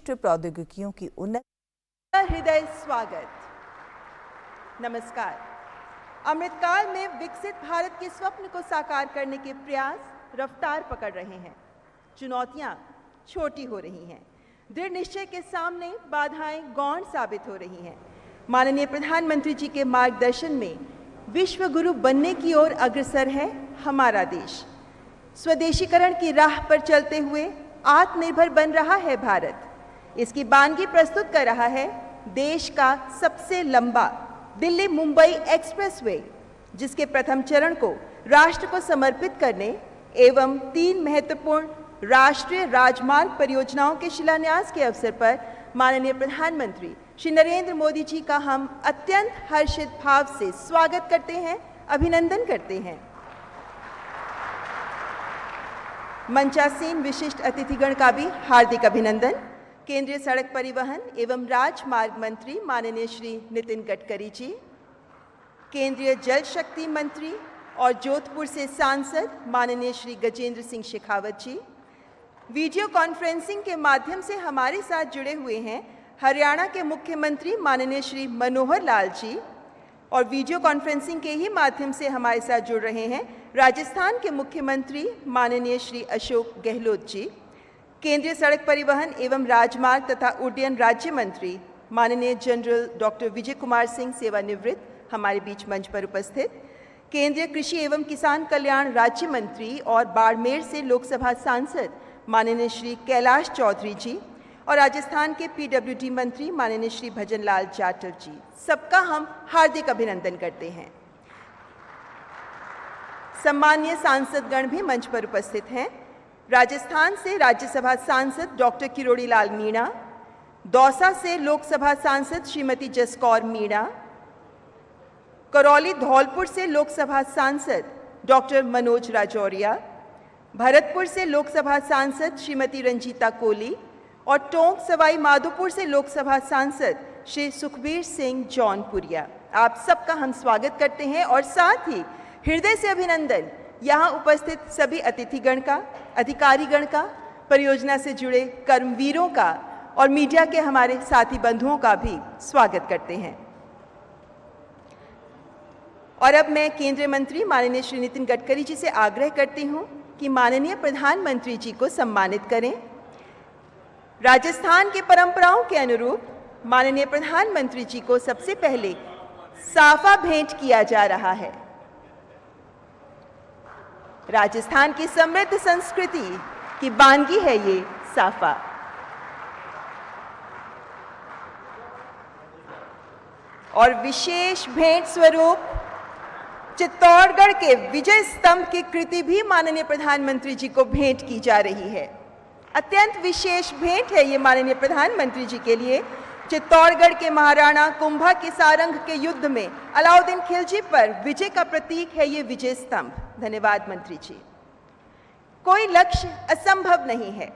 उत्कृष्ट प्रौद्योगिकियों की उन्नति। हृदय स्वागत। नमस्कार। अमृतकाल में विकसित भारत के स्वप्न को साकार करने के प्रयास रफ्तार पकड़ रहे हैं। चुनौतियां छोटी हो रही हैं, दृढ़ निश्चय के सामने बाधाएं गौण साबित हो रही हैं। माननीय प्रधानमंत्री जी के मार्गदर्शन में विश्व गुरु बनने की ओर अग्रसर है हमारा देश। स्वदेशीकरण की राह पर चलते हुए आत्मनिर्भर बन रहा है भारत। इसकी बानगी प्रस्तुत कर रहा है देश का सबसे लंबा दिल्ली मुंबई एक्सप्रेसवे, जिसके प्रथम चरण को राष्ट्र को समर्पित करने एवं 3 महत्वपूर्ण राष्ट्रीय राजमार्ग परियोजनाओं के शिलान्यास के अवसर पर माननीय प्रधानमंत्री श्री नरेंद्र मोदी जी का हम अत्यंत हर्षित भाव से स्वागत करते हैं, अभिनंदन करते हैं। मंचासीन विशिष्ट अतिथिगण का भी हार्दिक अभिनंदन। केंद्रीय सड़क परिवहन एवं राजमार्ग मंत्री माननीय श्री नितिन गडकरी जी, केंद्रीय जल शक्ति मंत्री और जोधपुर से सांसद माननीय श्री गजेंद्र सिंह शेखावत जी, वीडियो कॉन्फ्रेंसिंग के माध्यम से हमारे साथ जुड़े हुए हैं हरियाणा के मुख्यमंत्री माननीय श्री मनोहर लाल जी, और वीडियो कॉन्फ्रेंसिंग के ही माध्यम से हमारे साथ जुड़ रहे हैं राजस्थान के मुख्यमंत्री माननीय श्री अशोक गहलोत जी, केंद्रीय सड़क परिवहन एवं राजमार्ग तथा उड्डयन राज्य मंत्री माननीय जनरल डॉक्टर विजय कुमार सिंह सेवानिवृत्त हमारे बीच मंच पर उपस्थित, केंद्रीय कृषि एवं किसान कल्याण राज्य मंत्री और बाड़मेर से लोकसभा सांसद माननीय श्री कैलाश चौधरी जी, और राजस्थान के पीडब्ल्यूडी मंत्री माननीय श्री भजन लाल जाटव जी, सबका हम हार्दिक अभिनंदन करते हैं। सम्मानीय सांसदगण भी मंच पर उपस्थित हैं। राजस्थान से राज्यसभा सांसद डॉक्टर किरोड़ी लाल मीणा, दौसा से लोकसभा सांसद श्रीमती जसकौर मीणा, करौली धौलपुर से लोकसभा सांसद डॉक्टर मनोज राजौरिया, भरतपुर से लोकसभा सांसद श्रीमती रंजीता कोली और टोंक सवाई माधोपुर से लोकसभा सांसद श्री सुखबीर सिंह जौनपुरिया। आप सबका हम स्वागत करते हैं और साथ ही हृदय से अभिनंदन यहाँ उपस्थित सभी अतिथिगण का, अधिकारीगण का, परियोजना से जुड़े कर्मवीरों का और मीडिया के हमारे साथी बंधुओं का भी स्वागत करते हैं। और अब मैं केंद्रीय मंत्री माननीय श्री नितिन गडकरी जी से आग्रह करती हूँ कि माननीय प्रधानमंत्री जी को सम्मानित करें। राजस्थान की परंपराओं के अनुरूप माननीय प्रधानमंत्री जी को सबसे पहले साफा भेंट किया जा रहा है। राजस्थान की समृद्ध संस्कृति की बानगी है ये साफा। और विशेष भेंट स्वरूप चित्तौड़गढ़ के विजय स्तंभ की कृति भी माननीय प्रधानमंत्री जी को भेंट की जा रही है। अत्यंत विशेष भेंट है ये माननीय प्रधानमंत्री जी के लिए। चित्तौड़गढ़ के महाराणा कुंभा के सारंग के युद्ध में अलाउद्दीन खिलजी पर विजय का प्रतीक है ये विजय स्तंभ। धन्यवाद मंत्री जी। कोई लक्ष्य असंभव नहीं है।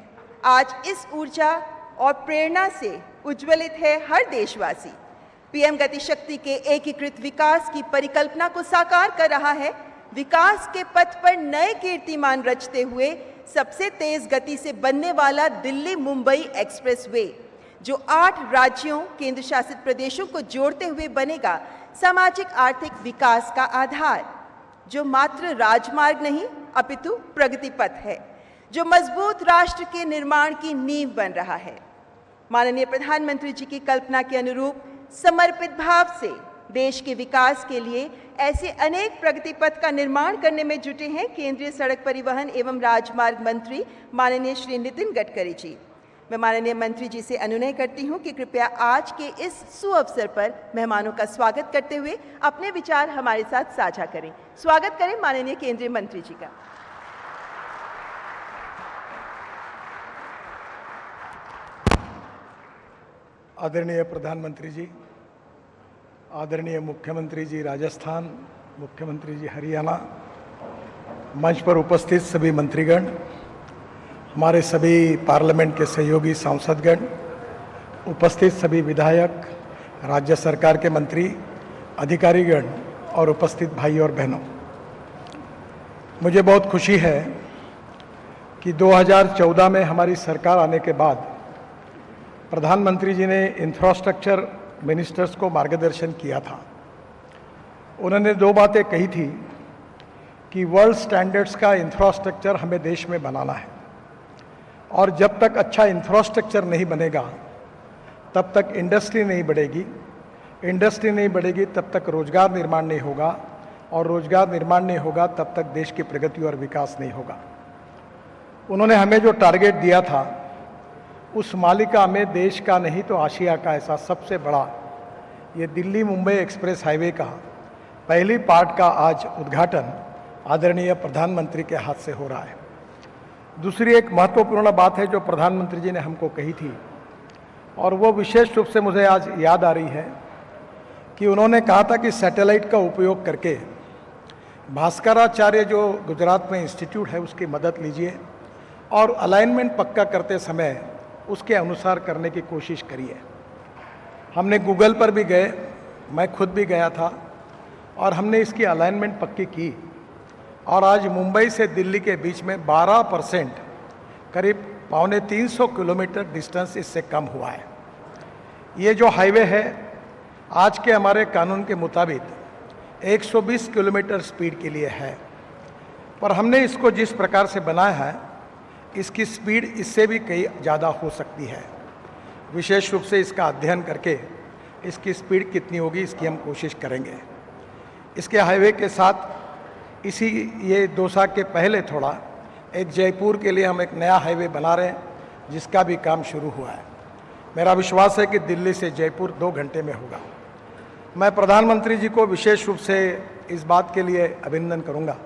आज इस ऊर्जा और प्रेरणा से उज्ज्वलित है हर देशवासी। पीएम गति शक्ति के एकीकृत विकास की परिकल्पना को साकार कर रहा है। विकास के पथ पर नए कीर्तिमान रचते हुए सबसे तेज गति से बनने वाला दिल्ली मुंबई एक्सप्रेसवे, जो 8 राज्यों केंद्र शासित प्रदेशों को जोड़ते हुए बनेगा सामाजिक आर्थिक विकास का आधार, जो मात्र राजमार्ग नहीं अपितु प्रगति पथ है, जो मजबूत राष्ट्र के निर्माण की नींव बन रहा है। माननीय प्रधानमंत्री जी की कल्पना के अनुरूप समर्पित भाव से देश के विकास के लिए ऐसे अनेक प्रगति पथ का निर्माण करने में जुटे हैं केंद्रीय सड़क परिवहन एवं राजमार्ग मंत्री माननीय श्री नितिन गडकरी जी। मैं माननीय मंत्री जी से अनुनय करती हूं कि कृपया आज के इस सुअवसर पर मेहमानों का स्वागत करते हुए अपने विचार हमारे साथ साझा करें। स्वागत करें माननीय केंद्रीय मंत्री जी का। आदरणीय प्रधानमंत्री जी, आदरणीय मुख्यमंत्री जी राजस्थान, मुख्यमंत्री जी हरियाणा, मंच पर उपस्थित सभी मंत्रीगण, हमारे सभी पार्लियामेंट के सहयोगी सांसदगण, उपस्थित सभी विधायक, राज्य सरकार के मंत्री, अधिकारीगण और उपस्थित भाई और बहनों, मुझे बहुत खुशी है कि 2014 में हमारी सरकार आने के बाद प्रधानमंत्री जी ने इंफ्रास्ट्रक्चर मिनिस्टर्स को मार्गदर्शन किया था। उन्होंने दो बातें कही थी कि वर्ल्ड स्टैंडर्ड्स का इंफ्रास्ट्रक्चर हमें देश में बनाना है, और जब तक अच्छा इंफ्रास्ट्रक्चर नहीं बनेगा तब तक इंडस्ट्री नहीं बढ़ेगी, इंडस्ट्री नहीं बढ़ेगी तब तक रोजगार निर्माण नहीं होगा, और रोजगार निर्माण नहीं होगा तब तक देश की प्रगति और विकास नहीं होगा। उन्होंने हमें जो टारगेट दिया था उस मालिका में देश का नहीं तो आशिया का ऐसा सबसे बड़ा ये दिल्ली मुंबई एक्सप्रेस हाईवे का पहली पार्ट का आज उद्घाटन आदरणीय प्रधानमंत्री के हाथ से हो रहा है। दूसरी एक महत्वपूर्ण बात है जो प्रधानमंत्री जी ने हमको कही थी, और वो विशेष रूप से मुझे आज याद आ रही है कि उन्होंने कहा था कि सैटेलाइट का उपयोग करके भास्कराचार्य जो गुजरात में इंस्टीट्यूट है उसकी मदद लीजिए और अलाइनमेंट पक्का करते समय उसके अनुसार करने की कोशिश करिए। हमने गूगल पर भी गए, मैं खुद भी गया था, और हमने इसकी अलाइनमेंट पक्की की, और आज मुंबई से दिल्ली के बीच में 12% करीब 250 किलोमीटर डिस्टेंस इससे कम हुआ है। ये जो हाईवे है आज के हमारे कानून के मुताबिक 120 किलोमीटर स्पीड के लिए है, पर हमने इसको जिस प्रकार से बनाया है इसकी स्पीड इससे भी कई ज़्यादा हो सकती है। विशेष रूप से इसका अध्ययन करके इसकी स्पीड कितनी होगी इसकी हम कोशिश करेंगे। इसके हाईवे के साथ इसी ये दौसा के पहले थोड़ा एक जयपुर के लिए हम एक नया हाईवे बना रहे हैं जिसका भी काम शुरू हुआ है। मेरा विश्वास है कि दिल्ली से जयपुर 2 घंटे में होगा। मैं प्रधानमंत्री जी को विशेष रूप से इस बात के लिए अभिनंदन करूंगा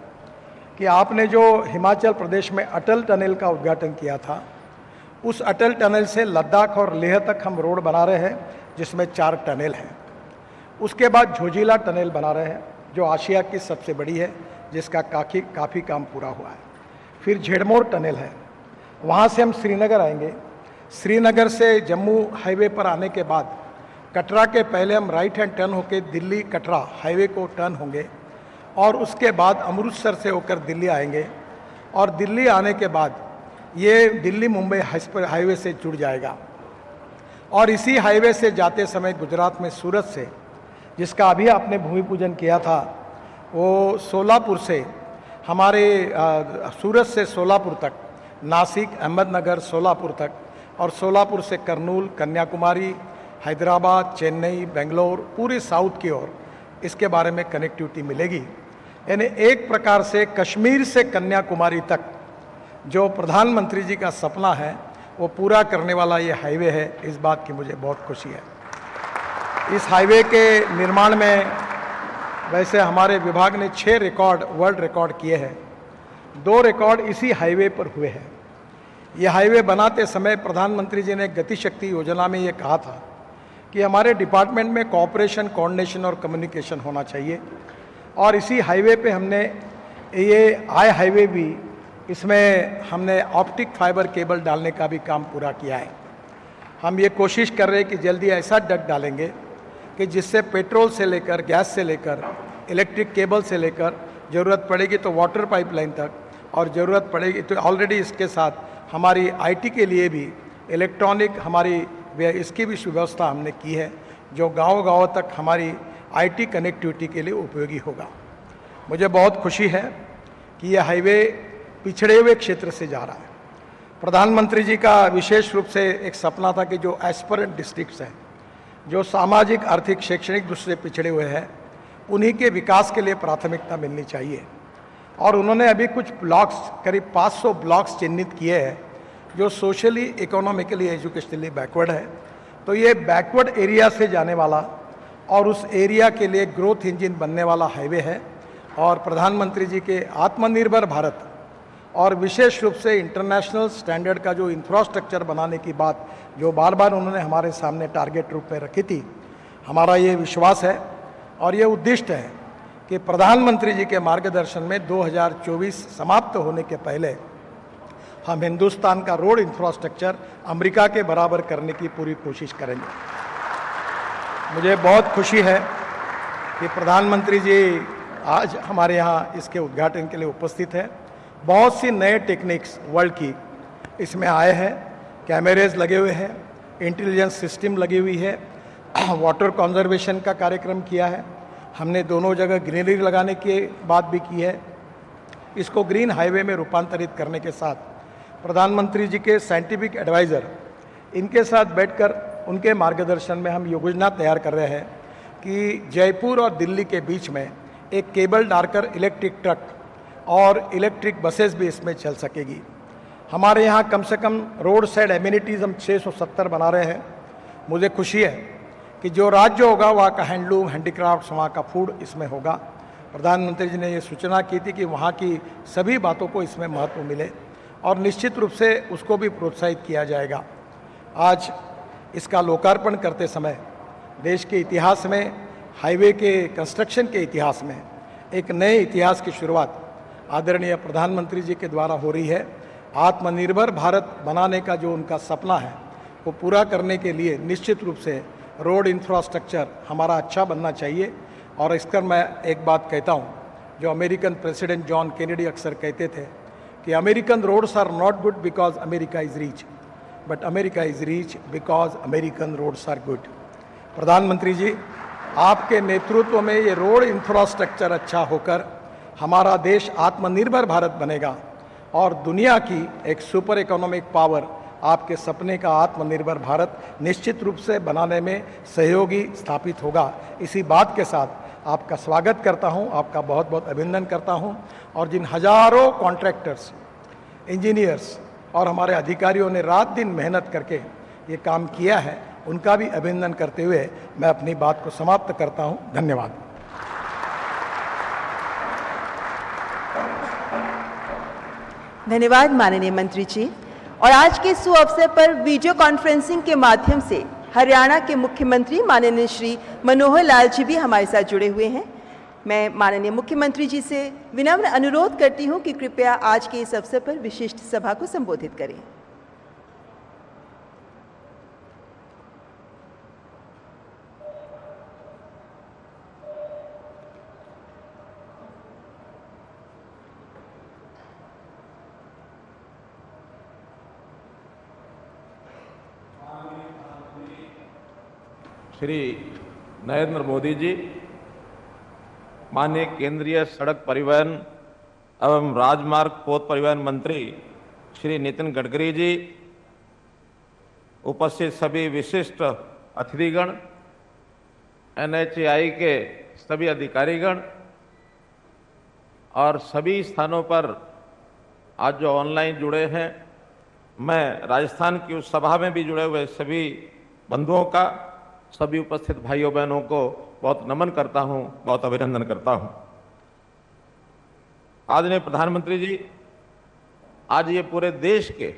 कि आपने जो हिमाचल प्रदेश में अटल टनल का उद्घाटन किया था, उस अटल टनल से लद्दाख और लेह तक हम रोड बना रहे हैं जिसमें 4 टनल हैं। उसके बाद झोजिला टनल बना रहे हैं जो आशिया की सबसे बड़ी है, जिसका काफ़ी काम पूरा हुआ है। फिर झेड़मोर टनल है, वहाँ से हम श्रीनगर आएंगे। श्रीनगर से जम्मू हाईवे पर आने के बाद कटरा के पहले हम राइट हैंड टर्न होकर दिल्ली कटरा हाईवे को टर्न होंगे, और उसके बाद अमृतसर से होकर दिल्ली आएंगे, और दिल्ली आने के बाद ये दिल्ली मुंबई हाईवे से जुड़ जाएगा। और इसी हाईवे से जाते समय गुजरात में सूरत से, जिसका अभी आपने भूमि पूजन किया था, वो सोलापुर से हमारे सूरत से सोलापुर तक, नासिक, अहमदनगर, सोलापुर तक, और सोलापुर से करनूल, कन्याकुमारी, हैदराबाद, चेन्नई, बेंगलोर, पूरे साउथ की ओर इसके बारे में कनेक्टिविटी मिलेगी। यानी एक प्रकार से कश्मीर से कन्याकुमारी तक जो प्रधानमंत्री जी का सपना है वो पूरा करने वाला ये हाईवे है। इस बात की मुझे बहुत खुशी है। इस हाईवे के निर्माण में वैसे हमारे विभाग ने 6 रिकॉर्ड, वर्ल्ड रिकॉर्ड किए हैं। 2 रिकॉर्ड इसी हाईवे पर हुए हैं। ये हाईवे बनाते समय प्रधानमंत्री जी ने गति शक्ति योजना में ये कहा था कि हमारे डिपार्टमेंट में कोऑपरेशन, कोऑर्डिनेशन और कम्युनिकेशन होना चाहिए, और इसी हाईवे पे हमने ये हाईवे भी, इसमें हमने ऑप्टिक फाइबर केबल डालने का भी काम पूरा किया है। हम ये कोशिश कर रहे हैं कि जल्दी ऐसा डक्ट डालेंगे कि जिससे पेट्रोल से लेकर, गैस से लेकर, इलेक्ट्रिक केबल से लेकर, ज़रूरत पड़ेगी तो वाटर पाइपलाइन तक, और ज़रूरत पड़ेगी तो ऑलरेडी इसके साथ हमारी आईटी के लिए भी इलेक्ट्रॉनिक हमारी इसकी भी व्यवस्था हमने की है, जो गांव-गांव तक हमारी आईटी कनेक्टिविटी के लिए उपयोगी होगा। मुझे बहुत खुशी है कि यह हाईवे पिछड़े हुए क्षेत्र से जा रहा है। प्रधानमंत्री जी का विशेष रूप से एक सपना था कि जो एस्पिरेंट डिस्ट्रिक्ट्स हैं, जो सामाजिक, आर्थिक, शैक्षणिक दृष्टि से पिछड़े हुए हैं, उन्हीं के विकास के लिए प्राथमिकता मिलनी चाहिए। और उन्होंने अभी कुछ ब्लॉक्स, करीब 500 ब्लॉक्स चिन्हित किए हैं जो सोशली, इकोनॉमिकली, एजुकेशनली बैकवर्ड है। तो ये बैकवर्ड एरिया से जाने वाला और उस एरिया के लिए ग्रोथ इंजन बनने वाला हाईवे है। और प्रधानमंत्री जी के आत्मनिर्भर भारत और विशेष रूप से इंटरनेशनल स्टैंडर्ड का जो इंफ्रास्ट्रक्चर बनाने की बात जो बार बार उन्होंने हमारे सामने टारगेट रूप में रखी थी, हमारा ये विश्वास है और ये उद्दिष्ट है कि प्रधानमंत्री जी के मार्गदर्शन में 2024 समाप्त होने के पहले हम हिंदुस्तान का रोड इंफ्रास्ट्रक्चर अमेरिका के बराबर करने की पूरी कोशिश करेंगे। मुझे बहुत खुशी है कि प्रधानमंत्री जी आज हमारे यहाँ इसके उद्घाटन के लिए उपस्थित है। बहुत सी नए टेक्निक्स वर्ल्ड की इसमें आए हैं, कैमरेज लगे हुए हैं, इंटेलिजेंस सिस्टम लगी हुई है, वाटर कंजर्वेशन का कार्यक्रम किया है हमने, दोनों जगह ग्रीनरी लगाने की बात भी की है। इसको ग्रीन हाईवे में रूपांतरित करने के साथ प्रधानमंत्री जी के साइंटिफिक एडवाइज़र, इनके साथ बैठकर उनके मार्गदर्शन में हम योजना तैयार कर रहे हैं कि जयपुर और दिल्ली के बीच में एक केबल डालकर इलेक्ट्रिक ट्रक और इलेक्ट्रिक बसेस भी इसमें चल सकेगी। हमारे यहाँ कम से कम रोड साइड एमिनिटीज़ हम 670 बना रहे हैं। मुझे खुशी है कि जो राज्य होगा वहाँ का हैंडलूम, हैंडीक्राफ्ट्स, वहाँ का फूड इसमें होगा। प्रधानमंत्री जी ने ये सूचना की थी कि वहाँ की सभी बातों को इसमें महत्व मिले और निश्चित रूप से उसको भी प्रोत्साहित किया जाएगा। आज इसका लोकार्पण करते समय देश के इतिहास में, हाईवे के कंस्ट्रक्शन के इतिहास में एक नए इतिहास की शुरुआत आदरणीय प्रधानमंत्री जी के द्वारा हो रही है। आत्मनिर्भर भारत बनाने का जो उनका सपना है वो पूरा करने के लिए निश्चित रूप से रोड इंफ्रास्ट्रक्चर हमारा अच्छा बनना चाहिए। और इसका मैं एक बात कहता हूँ, जो अमेरिकन प्रेसिडेंट जॉन कैनेडी अक्सर कहते थे कि American roads are not good because America is rich, but America is rich because American roads are good. प्रधानमंत्री जी, आपके नेतृत्व में ये रोड इंफ्रास्ट्रक्चर अच्छा होकर हमारा देश आत्मनिर्भर भारत बनेगा और दुनिया की एक सुपर इकोनॉमिक पावर, आपके सपने का आत्मनिर्भर भारत निश्चित रूप से बनाने में सहयोगी स्थापित होगा। इसी बात के साथ आपका स्वागत करता हूं, आपका बहुत बहुत अभिनंदन करता हूं और जिन हजारों कॉन्ट्रैक्टर्स, इंजीनियर्स और हमारे अधिकारियों ने रात दिन मेहनत करके ये काम किया है, उनका भी अभिनंदन करते हुए मैं अपनी बात को समाप्त करता हूं। धन्यवाद। धन्यवाद माननीय मंत्री जी। और आज के इस अवसर पर वीडियो कॉन्फ्रेंसिंग के माध्यम से हरियाणा के मुख्यमंत्री माननीय श्री मनोहर लाल जी भी हमारे साथ जुड़े हुए हैं। मैं माननीय मुख्यमंत्री जी से विनम्र अनुरोध करती हूं कि कृपया आज के इस अवसर पर विशिष्ट सभा को संबोधित करें। श्री नरेंद्र मोदी जी, माननीय केंद्रीय सड़क परिवहन एवं राजमार्ग पोत परिवहन मंत्री श्री नितिन गडकरी जी, उपस्थित सभी विशिष्ट अतिथिगण, NHAI के सभी अधिकारीगण और सभी स्थानों पर आज जो ऑनलाइन जुड़े हैं, मैं राजस्थान की उस सभा में भी जुड़े हुए सभी बंधुओं का, सभी उपस्थित भाइयों बहनों को बहुत नमन करता हूं, बहुत अभिनंदन करता हूं। आदरणीय प्रधानमंत्री जी, आज ये पूरे देश के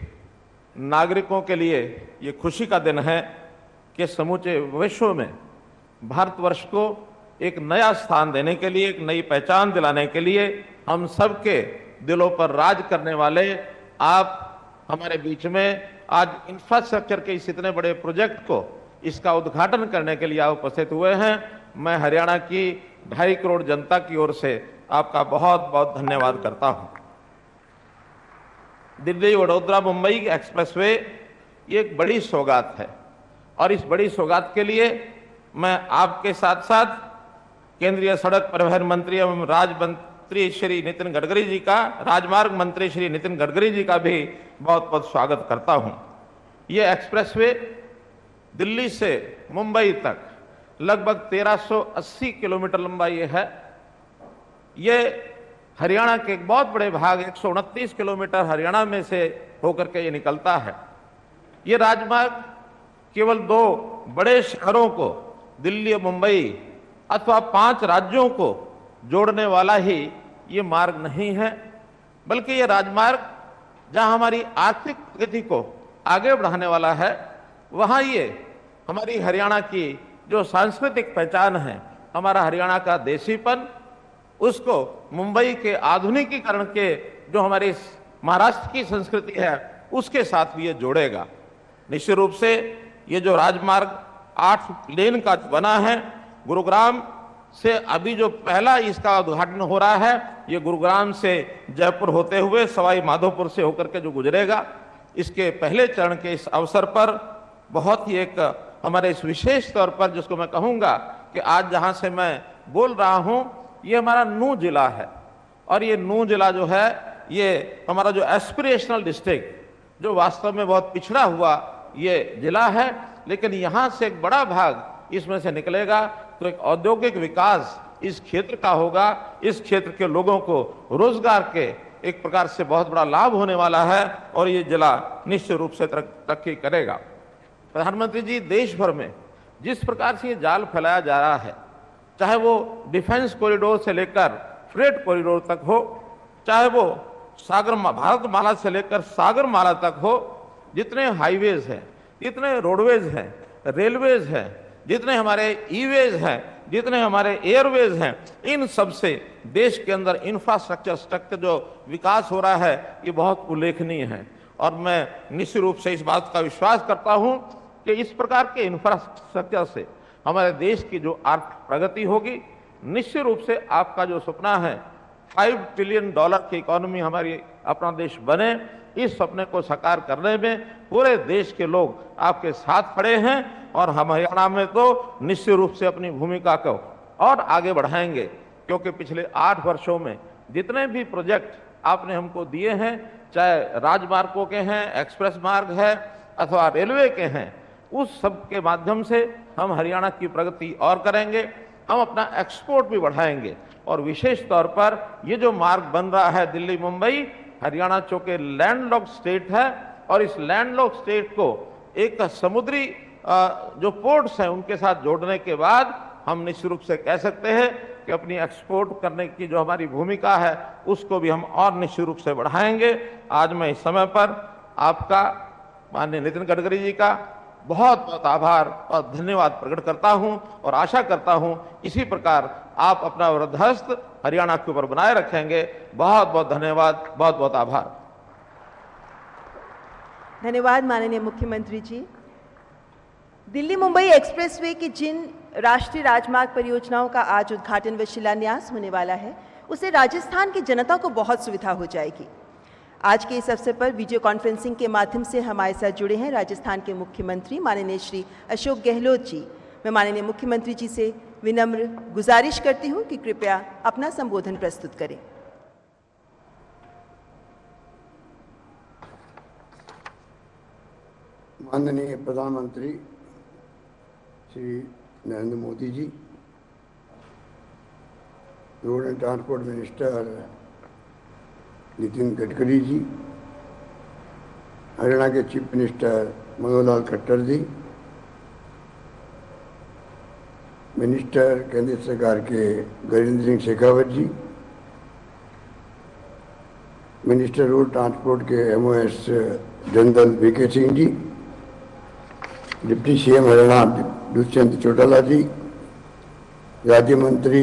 नागरिकों के लिए ये खुशी का दिन है कि समूचे विश्व में भारतवर्ष को एक नया स्थान देने के लिए, एक नई पहचान दिलाने के लिए हम सबके दिलों पर राज करने वाले आप हमारे बीच में आज इंफ्रास्ट्रक्चर के इस इतने बड़े प्रोजेक्ट को, इसका उद्घाटन करने के लिए आप उपस्थित हुए हैं। मैं हरियाणा की 2.5 करोड़ जनता की ओर से आपका बहुत बहुत धन्यवाद करता हूं। दिल्ली वडोदरा मुंबई एक्सप्रेसवे ये एक बड़ी सौगात है और इस बड़ी सौगात के लिए मैं आपके साथ साथ केंद्रीय सड़क परिवहन मंत्री एवं राजमंत्री श्री नितिन गडकरी जी का, राजमार्ग मंत्री श्री नितिन गडकरी जी का भी बहुत बहुत स्वागत करता हूं। ये एक्सप्रेसवे दिल्ली से मुंबई तक लगभग 1380 किलोमीटर लंबा ये है। ये हरियाणा के एक बहुत बड़े भाग 129 किलोमीटर हरियाणा में से होकर के ये निकलता है। ये राजमार्ग केवल 2 बड़े शहरों को, दिल्ली और मुंबई, अथवा 5 राज्यों को जोड़ने वाला ही ये मार्ग नहीं है, बल्कि ये राजमार्ग जहां हमारी आर्थिक प्रगति को आगे बढ़ाने वाला है, वहां ये हमारी हरियाणा की जो सांस्कृतिक पहचान है, हमारा हरियाणा का देसीपन, उसको मुंबई के आधुनिकीकरण के जो हमारी महाराष्ट्र की संस्कृति है उसके साथ भी ये जोड़ेगा। निश्चित रूप से ये जो राजमार्ग 8 लेन का बना है, गुरुग्राम से अभी जो पहला इसका उद्घाटन हो रहा है, ये गुरुग्राम से जयपुर होते हुए सवाई माधोपुर से होकर के जो गुजरेगा, इसके पहले चरण के इस अवसर पर बहुत ही एक हमारे इस विशेष तौर पर जिसको मैं कहूँगा कि आज जहाँ से मैं बोल रहा हूँ ये हमारा नूंह जिला है। और ये नूंह जिला जो है ये हमारा जो एस्पिरेशनल डिस्ट्रिक्ट जो वास्तव में बहुत पिछड़ा हुआ ये जिला है, लेकिन यहाँ से एक बड़ा भाग इसमें से निकलेगा तो एक औद्योगिक विकास इस क्षेत्र का होगा। इस क्षेत्र के लोगों को रोजगार के एक प्रकार से बहुत बड़ा लाभ होने वाला है और ये जिला निश्चित रूप से तरक्की करेगा। प्रधानमंत्री जी, देश भर में जिस प्रकार से ये जाल फैलाया जा रहा है, चाहे वो डिफेंस कॉरिडोर से लेकर फ्रेट कॉरिडोर तक हो, चाहे वो भारत माला से लेकर सागर माला तक हो, जितने हाईवेज हैं, जितने रोडवेज हैं, रेलवेज हैं, जितने हमारे ईवेज हैं, जितने हमारे एयरवेज हैं, इन सब से देश के अंदर इंफ्रास्ट्रक्चर जो विकास हो रहा है ये बहुत उल्लेखनीय है। और मैं निश्चित रूप से इस बात का विश्वास करता हूं कि इस प्रकार के इंफ्रास्ट्रक्चर से हमारे देश की जो आर्थिक प्रगति होगी, निश्चित रूप से आपका जो सपना है 5 ट्रिलियन डॉलर की इकोनॉमी हमारी अपना देश बने, इस सपने को साकार करने में पूरे देश के लोग आपके साथ खड़े हैं। और हम हरियाणा में तो निश्चित रूप से अपनी भूमिका को और आगे बढ़ाएंगे, क्योंकि पिछले 8 वर्षों में जितने भी प्रोजेक्ट आपने हमको दिए हैं, चाहे राजमार्गों के हैं, एक्सप्रेस मार्ग है अथवा रेलवे के हैं, उस सब के माध्यम से हम हरियाणा की प्रगति और करेंगे। हम अपना एक्सपोर्ट भी बढ़ाएंगे और विशेष तौर पर ये जो मार्ग बन रहा है दिल्ली मुंबई, हरियाणा चूंकि लैंडलॉक्ड स्टेट है और इस लैंडलॉक्ड स्टेट को एक समुद्री जो पोर्ट्स हैं उनके साथ जोड़ने के बाद हम निश्चित रूप से कह सकते हैं कि अपनी एक्सपोर्ट करने की जो हमारी भूमिका है उसको भी हम और निश्चित रूप से बढ़ाएंगे। आज मैं इस समय पर आपका माननीय नितिन गडकरी जी का बहुत बहुत आभार और धन्यवाद प्रकट करता हूं और आशा करता हूं इसी प्रकार आप अपना वृद्धहस्त हरियाणा के ऊपर बनाए रखेंगे। बहुत बहुत धन्यवाद, बहुत बहुत आभार। धन्यवाद माननीय मुख्यमंत्री जी। दिल्ली मुंबई एक्सप्रेसवे की जिन राष्ट्रीय राजमार्ग परियोजनाओं का आज उद्घाटन व शिलान्यास होने वाला है, उससे राजस्थान की जनता को बहुत सुविधा हो जाएगी। आज के इस अवसर पर वीडियो कॉन्फ्रेंसिंग के माध्यम से हमारे साथ जुड़े हैं राजस्थान के मुख्यमंत्री माननीय श्री अशोक गहलोत जी। मैं माननीय मुख्यमंत्री जी से विनम्र गुजारिश करती हूं कि कृपया अपना संबोधन प्रस्तुत करें। माननीय प्रधानमंत्री Shri Narendra Modi ji, road and transport minister Nitin Gadkari ji, Haryana के chief minister Manohar Lal Khattar ji, minister केंद्र सरकार के Gajendra Singh Shekhawat ji, minister road transport के MOS general VK Singh ji, deputy CM Haryana Dushyant Chautala ji, राज्य मंत्री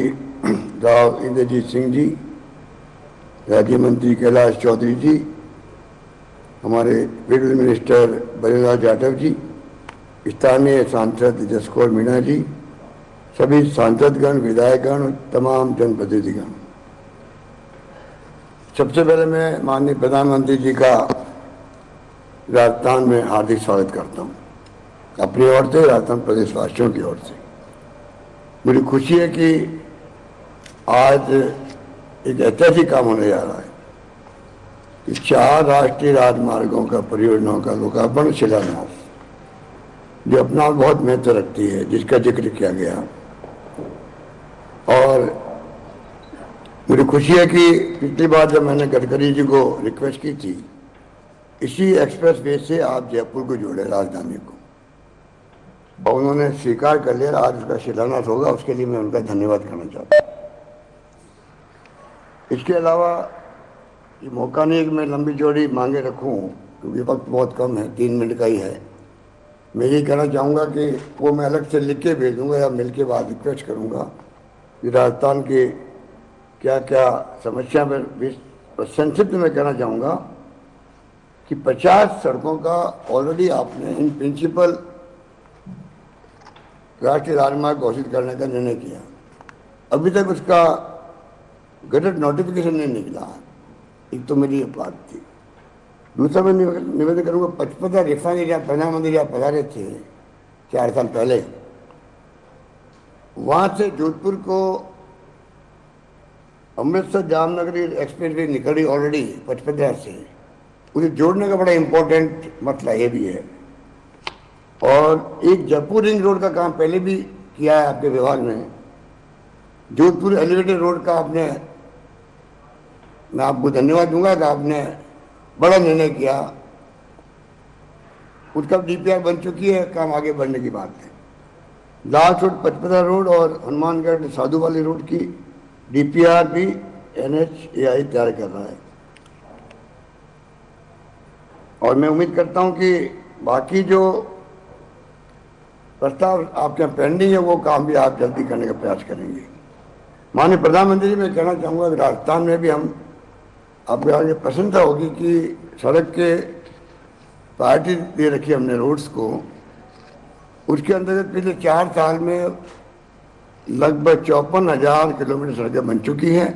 राव इंद्रजीत सिंह जी, राज्य मंत्री कैलाश चौधरी जी, हमारे फील्ड मिनिस्टर बलिलाल जाटव जी, स्थानीय सांसद जसकौर मीणा जी, सभी सांसदगण, विधायकगण, तमाम जनप्रतिनिधिगण। सबसे पहले मैं माननीय प्रधानमंत्री जी का राजस्थान में हार्दिक स्वागत करता हूँ, अपनी ओर से, राजस्थान प्रदेशवासियों की ओर से। मुझे खुशी है कि आज एक ऐतिहासिक काम होने जा रहा है कि 4 राष्ट्रीय राजमार्गों का परियोजनाओं का लोकार्पण, शिलान्यास, जो अपना बहुत महत्व रखती है, जिसका जिक्र किया गया। और मुझे खुशी है कि पिछली बार जब मैंने गडकरी जी को रिक्वेस्ट की थी, इसी एक्सप्रेस वे से आप जयपुर को जोड़े, राजधानी को, और उन्होंने स्वीकार कर लिया। आज उसका शिलान्यास होगा, उसके लिए मैं उनका धन्यवाद करना चाहता हूँ। इसके अलावा ये मौका नहीं है कि मैं लंबी चौड़ी मांगे रखूं, क्योंकि वक्त बहुत कम है, 3 मिनट का ही है। मैं ये कहना चाहूँगा कि वो मैं अलग से लिख के भेजूँगा या मिल के बाद रिक्वेस्ट करूँगा कि राजस्थान के क्या क्या समस्या में संक्षिप्त में कहना चाहूँगा कि 50 सड़कों का ऑलरेडी आपने इन प्रिंसिपल राष्ट्रीय राजमार्ग घोषित करने का निर्णय किया। अभी तक उसका गजट नोटिफिकेशन नहीं निकला। एक तो मेरी ये बात थी। दूसरा मैं निवेदन करूंगा, पचपदरा रिफाइनरी जहाँ प्रधानमंत्री आप पधारे थे 4 साल पहले, वहाँ से जोधपुर को अमृतसर जामनगर एक्सप्रेस वे निकली ऑलरेडी पचपदरा से, उसे जोड़ने का बड़ा इम्पोर्टेंट मसला ये भी है। और एक जयपुर रिंग रोड का काम पहले भी किया है आपके विभाग ने, जोधपुर एलिवेटेड रोड का आपने, मैं आपको धन्यवाद दूंगा कि आपने बड़ा निर्णय किया, उसका डीपीआर बन चुकी है, काम आगे बढ़ने की बात है। लास्ट रोड पचपदरा रोड और हनुमानगढ़ साधु वाली रोड की डीपीआर भी NHAI तैयार कर रहा है। और मैं उम्मीद करता हूं कि बाकी जो प्रस्ताव आपके यहाँ पेंडिंग है वो काम भी आप जल्दी करने का प्रयास करेंगे। माननीय प्रधानमंत्री जी, मैं कहना चाहूँगा कि राजस्थान में भी हम, आपको आगे प्रसन्नता होगी कि सड़क के प्रायोरिटी दे रखी है हमने रोड्स को, उसके अंतर्गत पिछले 4 साल में लगभग 54,000 किलोमीटर सड़कें बन चुकी हैं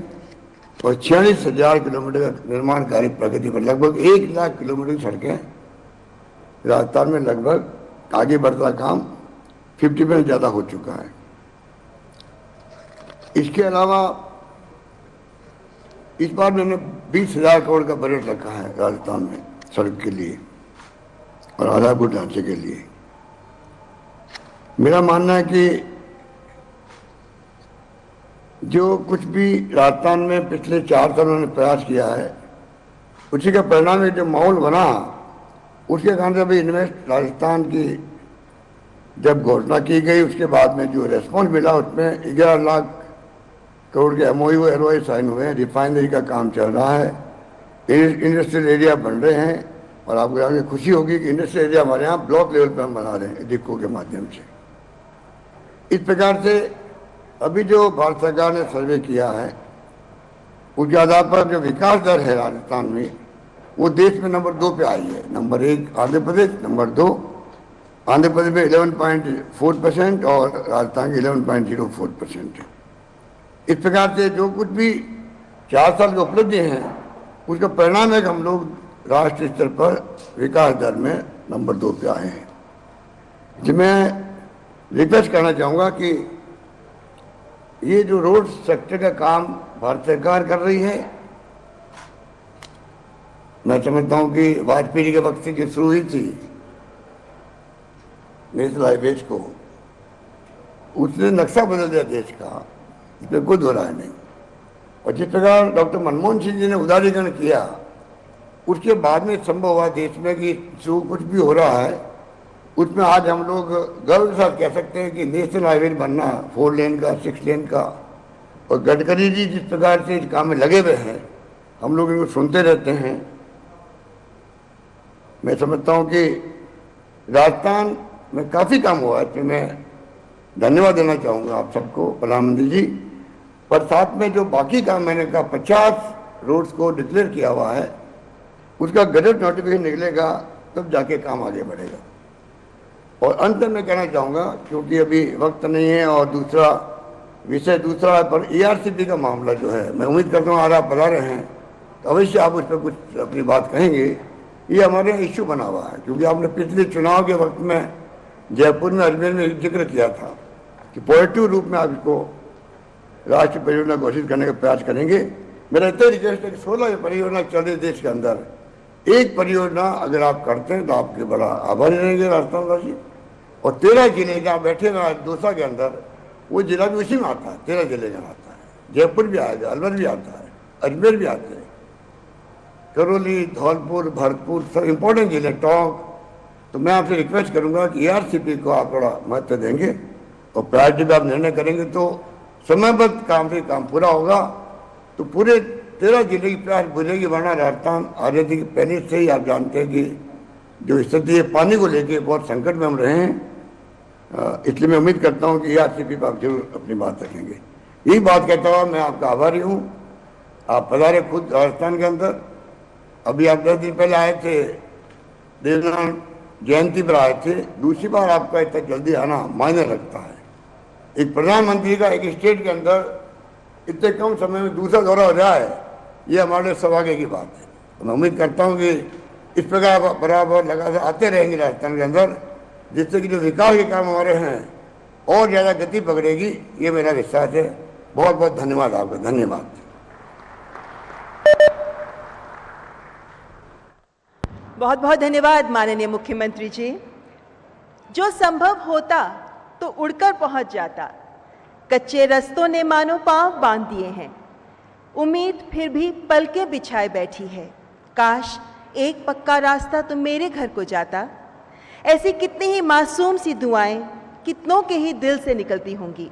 और 46,000 किलोमीटर का निर्माण कार्य प्रगति पर, लगभग 1 लाख किलोमीटर की सड़कें राजस्थान में लगभग आगे बढ़ता काम 50% ज़्यादा हो चुका है। इसके अलावा इस बार मैंने 20,000 करोड़ का बजट रखा है राजस्थान में सड़क के लिए और आधारभूत ढांचे के लिए। मेरा मानना है कि जो कुछ भी राजस्थान में पिछले 4 सालों ने प्रयास किया है, उसी का परिणाम है जो माहौल बना, उसके कारण से अभी इन्वेस्ट राजस्थान की जब घोषणा की गई, उसके बाद में जो रेस्पॉन्स मिला उसमें 11 लाख करोड़ के MOU LOI साइन हुए हैं। रिफाइनरी का काम चल रहा है, इंडस्ट्रियल एरिया बन रहे हैं और आपको आगे खुशी होगी कि इंडस्ट्रियल एरिया हमारे यहाँ ब्लॉक लेवल पर हम बना रहे हैं डिक्को के माध्यम से। इस प्रकार से अभी जो भारत सरकार ने सर्वे किया है उसके आधार पर जो विकास दर है राजस्थान में, वो देश में नंबर 2 पे आई है। नंबर 1 आंध्र प्रदेश, नंबर 2 आंध्र प्रदेश में 11.4% और राजस्थान की 11.04% है। इस प्रकार से जो कुछ भी 4 साल की उपलब्धि हैं उसका परिणाम है कि हम लोग राष्ट्रीय स्तर पर विकास दर में नंबर 2 पे आए हैं। जो मैं रिक्वेस्ट करना चाहूँगा कि ये जो रोड सेक्टर का काम भारत सरकार कर रही है, मैं समझता हूँ कि वाजपेयी जी के वक्त से जो शुरू हुई थी नेशनल हाईवेज को, उसने नक्शा बदल दिया देश का, इसमें कोई दो राय नहीं। और जिस प्रकार डॉक्टर मनमोहन सिंह जी ने उदारीकरण किया, उसके बाद में संभव हुआ देश में कि जो कुछ भी हो रहा है उसमें आज हम लोग गर्व के साथ कह सकते हैं कि नेशनल हाईवे बनना 4 लेन का, 6 लेन का। और गडकरी जी जिस प्रकार से इस काम में लगे हुए हैं, हम लोग इनको सुनते रहते हैं। मैं समझता हूँ कि राजस्थान में काफ़ी काम हुआ है, इसमें मैं धन्यवाद देना चाहूँगा आप सबको, प्रधानमंत्री जी। पर साथ में जो बाकी काम मैंने कहा 50 रोड्स को डिक्लेयर किया हुआ है, उसका गजट नोटिफिकेशन निकलेगा तब जाके काम आगे बढ़ेगा। और अंत में कहना चाहूँगा, क्योंकि अभी वक्त नहीं है और दूसरा विषय दूसरा है, पर ERCP का मामला जो है, मैं उम्मीद करता हूँ आज आप बता रहे हैं तो अवश्य आप उस पर कुछ अपनी बात कहेंगे। ये हमारे यहाँ इश्यू बना हुआ है, क्योंकि आपने पिछले चुनाव के वक्त में जयपुर में, अजमेर में जिक्र किया था कि पॉजिटिव रूप में आप इसको राष्ट्रीय परियोजना घोषित करने का प्रयास करेंगे। मेरा इतना रिक्वेस्ट है कि 16 परियोजना चल रही देश के अंदर, एक परियोजना अगर आप करते हैं तो आपके बड़ा आभारी रहेंगे राजस्थान वासी। और 13 जिले जहाँ बैठे ना दौसा के अंदर, वो जिला भी उसी में आता है, 13 जिले में आता है। जयपुर भी आएगा, अलवर भी आता है, अजमेर भी आते हैं, करौली, धौलपुर, भरतपुर, सब इंपॉर्टेंट जिले, टोंक। तो मैं आपसे रिक्वेस्ट करूंगा कि ERCP को आप बड़ा महत्व देंगे और प्रायोरिटी पर आप निर्णय करेंगे तो समयबद्ध काम से काम पूरा होगा, तो पूरे 13 जिले की प्रयास बुझेगी। वरना राजस्थान आज़ादी के पहले से ही आप जानते हैं कि जो स्थिति है पानी को लेके बहुत संकट में हम रहे हैं। इसलिए मैं उम्मीद करता हूं कि ERCP पर आप जरूर अपनी बात रखेंगे। यही बात कहता हुआ मैं आपका आभारी हूं। आप पधारे खुद राजस्थान के अंदर, अभी आप 10 दिन पहले आए थे, देवनारायण जयंती पर आए थे। दूसरी बार आपका इतना जल्दी आना मायने रखता है। एक प्रधानमंत्री का एक स्टेट के अंदर इतने कम समय में दूसरा दौरा हो जाए, ये हमारे सौभाग्य की बात है। तो मैं उम्मीद करता हूँ कि इस प्रकार बराबर लगातार आते रहेंगे राजस्थान के अंदर, जिससे कि जो विकास के काम हमारे हैं और ज़्यादा गति पकड़ेगी, ये मेरा विश्वास है। बहुत बहुत धन्यवाद आपका। धन्यवाद। बहुत बहुत धन्यवाद माननीय मुख्यमंत्री जी। जो संभव होता तो उड़कर पहुंच जाता, कच्चे रास्तों ने मानो पांव बांध दिए हैं। उम्मीद फिर भी पलके बिछाए बैठी है, काश एक पक्का रास्ता तो मेरे घर को जाता। ऐसी कितनी ही मासूम सी दुआएं कितनों के ही दिल से निकलती होंगी,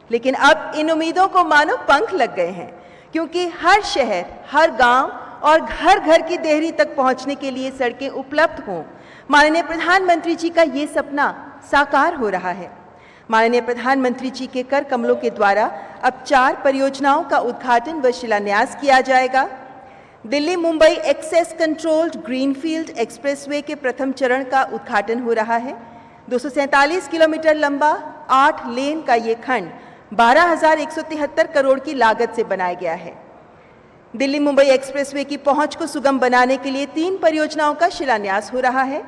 लेकिन अब इन उम्मीदों को मानो पंख लग गए हैं, क्योंकि हर शहर, हर गांव और घर घर की देहरी तक पहुंचने के लिए सड़कें उपलब्ध हों। माननीय प्रधानमंत्री जी का ये सपना साकार हो रहा है। माननीय प्रधानमंत्री जी के कर कमलों के द्वारा अब 4 परियोजनाओं का उद्घाटन व शिलान्यास किया जाएगा। Delhi Mumbai access controlled greenfield expressway के प्रथम चरण का उद्घाटन हो रहा है। 247 किलोमीटर लंबा 8 लेन का ये खंड 12,173 करोड़ की लागत से बनाया गया है। दिल्ली मुंबई एक्सप्रेसवे की पहुंच को सुगम बनाने के लिए 3 परियोजनाओं का शिलान्यास हो रहा है।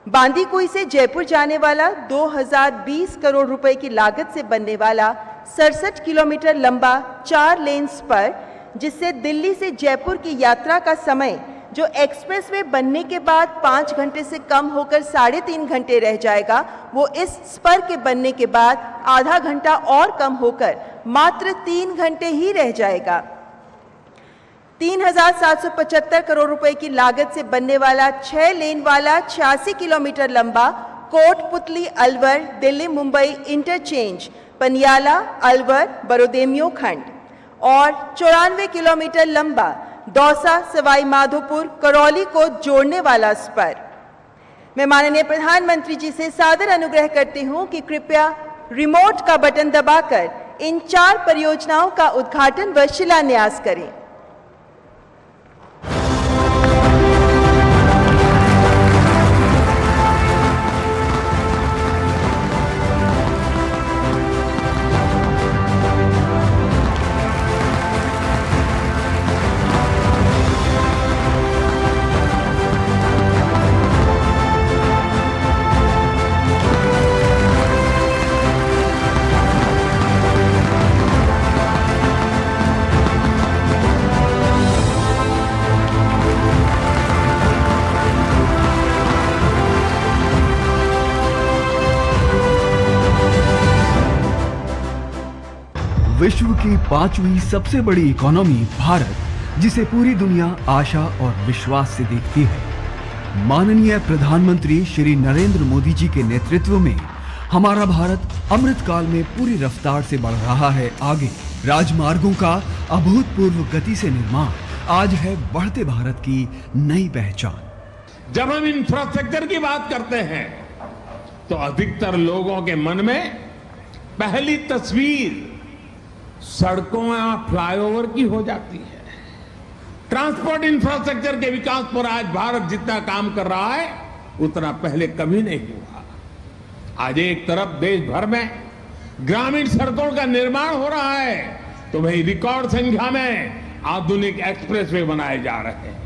बांदीकुई से जयपुर जाने वाला 2020 करोड़ रुपए की लागत से बनने वाला 67 किलोमीटर लंबा 4 लेन स्पर, जिससे दिल्ली से जयपुर की यात्रा का समय जो एक्सप्रेसवे बनने के बाद 5 घंटे से कम होकर 3.5 घंटे रह जाएगा, वो इस स्पर के बनने के बाद आधा घंटा और कम होकर मात्र 3 घंटे ही रह जाएगा। 3,775 करोड़ रुपए की लागत से बनने वाला 6 लेन वाला 86 किलोमीटर लंबा कोटपुतली अलवर दिल्ली मुंबई इंटरचेंज पनियाला अलवर बरोदेमियो खंड और 94 किलोमीटर लंबा दौसा सवाई माधोपुर करौली को जोड़ने वाला स्पर। मैं माननीय प्रधानमंत्री जी से सादर अनुग्रह करती हूं कि कृपया रिमोट का बटन दबाकर इन 4 परियोजनाओं का उद्घाटन व शिलान्यास करें। विश्व की 5वीं सबसे बड़ी इकोनॉमी भारत, जिसे पूरी दुनिया आशा और विश्वास से देखती है। माननीय प्रधानमंत्री श्री नरेंद्र मोदी जी के नेतृत्व में हमारा भारत अमृतकाल में पूरी रफ्तार से बढ़ रहा है आगे। राजमार्गों का अभूतपूर्व गति से निर्माण आज है बढ़ते भारत की नई पहचान। जब हम इंफ्रास्ट्रक्चर की बात करते हैं तो अधिकतर लोगों के मन में पहली तस्वीर सड़कों या फ्लाईओवर की हो जाती है। ट्रांसपोर्ट इंफ्रास्ट्रक्चर के विकास पर आज भारत जितना काम कर रहा है उतना पहले कभी नहीं हुआ। आज एक तरफ देश भर में ग्रामीण सड़कों का निर्माण हो रहा है तो वहीं रिकॉर्ड संख्या में आधुनिक एक्सप्रेसवे बनाए जा रहे हैं।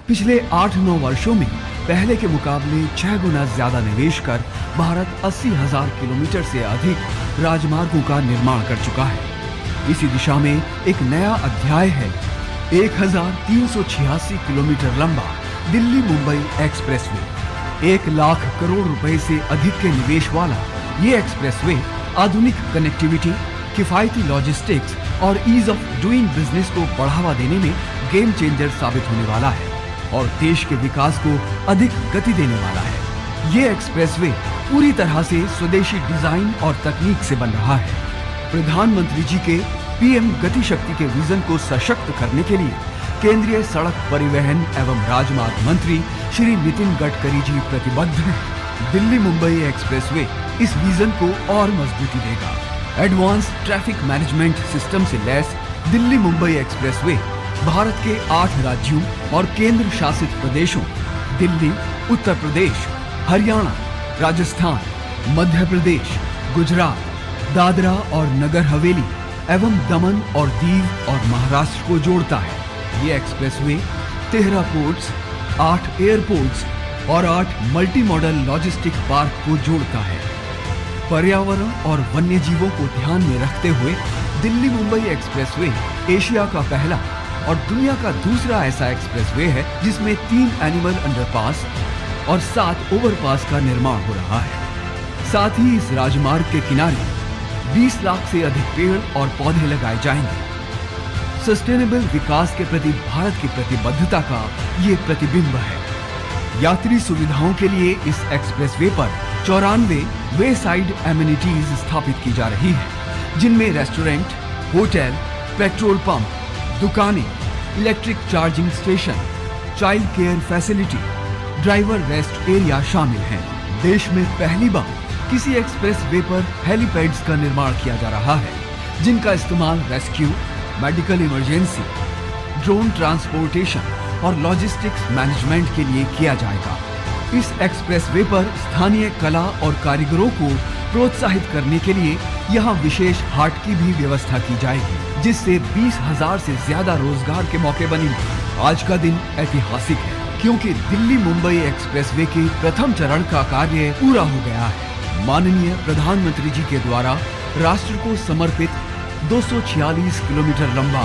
पिछले 8-9 वर्षों में पहले के मुकाबले 6 गुना ज्यादा निवेश कर भारत 80,000 किलोमीटर से अधिक राजमार्गों का निर्माण कर चुका है। इसी दिशा में एक नया अध्याय है। 1,386 किलोमीटर लंबा दिल्ली मुंबई एक्सप्रेसवे। 1 लाख करोड़ रुपए से अधिक के निवेश वाला ये एक्सप्रेसवे आधुनिक कनेक्टिविटी, किफायती लॉजिस्टिक्स और ईज ऑफ डूइंग बिजनेस को बढ़ावा देने में गेम चेंजर साबित होने वाला है और देश के विकास को अधिक गति देने वाला है। ये एक्सप्रेसवे पूरी तरह से स्वदेशी डिजाइन और तकनीक से बन रहा है। प्रधानमंत्री जी के पीएम गति शक्ति के विजन को सशक्त करने के लिए केंद्रीय सड़क परिवहन एवं राजमार्ग मंत्री श्री नितिन गडकरी जी प्रतिबद्ध हैं। दिल्ली मुंबई एक्सप्रेसवे इस विजन को और मजबूती देगा। एडवांस ट्रैफिक मैनेजमेंट सिस्टम से लैस दिल्ली मुंबई एक्सप्रेसवे भारत के 8 राज्यों और केंद्र शासित प्रदेशों दिल्ली, उत्तर प्रदेश, हरियाणा, राजस्थान, मध्य प्रदेश, गुजरात, दादरा और नगर हवेली एवं दमन और दीव और महाराष्ट्र को जोड़ता है। ये एक्सप्रेसवे 13 पोर्ट्स, 8 एयरपोर्ट्स और 8 मल्टी मॉडल लॉजिस्टिक पार्क को जोड़ता है। पर्यावरण और वन्य जीवों को ध्यान में रखते हुए दिल्ली मुंबई एक्सप्रेसवे एशिया का पहला और दुनिया का दूसरा ऐसा एक्सप्रेसवे है जिसमें 3 एनिमल अंडरपास और 7 ओवरपास का निर्माण हो रहा है। साथ ही इस राजमार्ग के किनारे 20 लाख से अधिक पेड़ और पौधे लगाए जाएंगे। सस्टेनेबल विकास के प्रति भारत की प्रतिबद्धता का ये प्रतिबिंब है। यात्री सुविधाओं के लिए इस एक्सप्रेसवे पर 94 वे साइड एमिनिटीज स्थापित की जा रही है, जिनमें रेस्टोरेंट, होटल, पेट्रोल पंप, दुकानें, electric charging station, child care facility, driver rest area शामिल हैं। देश में पहली बार किसी एक्सप्रेसवे पर हेलीपैड्स का निर्माण किया जा रहा है, जिनका इस्तेमाल rescue, medical emergency, drone transportation और लॉजिस्टिक्स मैनेजमेंट के लिए किया जाएगा। इस एक्सप्रेसवे पर स्थानीय कला और कारीगरों को प्रोत्साहित करने के लिए यहाँ विशेष हाट की भी व्यवस्था की जाएगी, जिससे 20,000 से ज्यादा रोजगार के मौके बनेंगे। आज का दिन ऐतिहासिक है क्योंकि दिल्ली मुंबई एक्सप्रेसवे के प्रथम चरण का कार्य पूरा हो गया है। माननीय प्रधानमंत्री जी के द्वारा राष्ट्र को समर्पित 246 किलोमीटर लंबा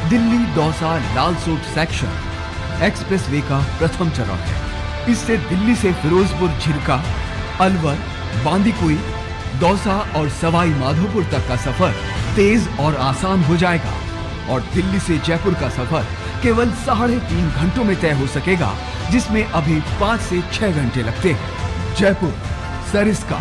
दिल्ली दौसा लालसोट सेक्शन एक्सप्रेसवे का प्रथम चरण है। इससे दिल्ली से फिरोजपुर झिरका, अलवर, बांदीकुई, दौसा और सवाई माधोपुर तक का सफर तेज और आसान हो जाएगा और दिल्ली से जयपुर का सफर केवल 3.5 घंटों में तय हो सकेगा, जिसमें अभी 5 से 6 घंटे लगते हैं। जयपुर, सरिस्का,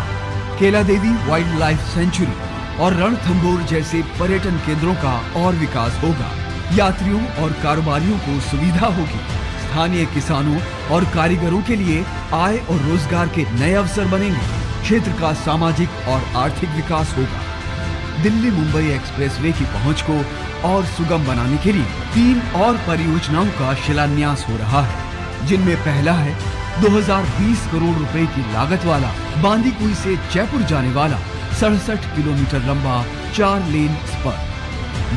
केला देवी वाइल्ड लाइफ सेंचुरी और रणथंभौर जैसे पर्यटन केंद्रों का और विकास होगा। यात्रियों और कारोबारियों को सुविधा होगी। स्थानीय किसानों और कारीगरों के लिए आय और रोजगार के नए अवसर बनेंगे। क्षेत्र का सामाजिक और आर्थिक विकास होगा। दिल्ली मुंबई एक्सप्रेसवे की पहुंच को और सुगम बनाने के लिए 3 और परियोजनाओं का शिलान्यास हो रहा है, जिनमें पहला है 2020 करोड़ रुपए की लागत वाला बांदीकुई से जयपुर जाने वाला 67 किलोमीटर लंबा 4 लेन स्पर।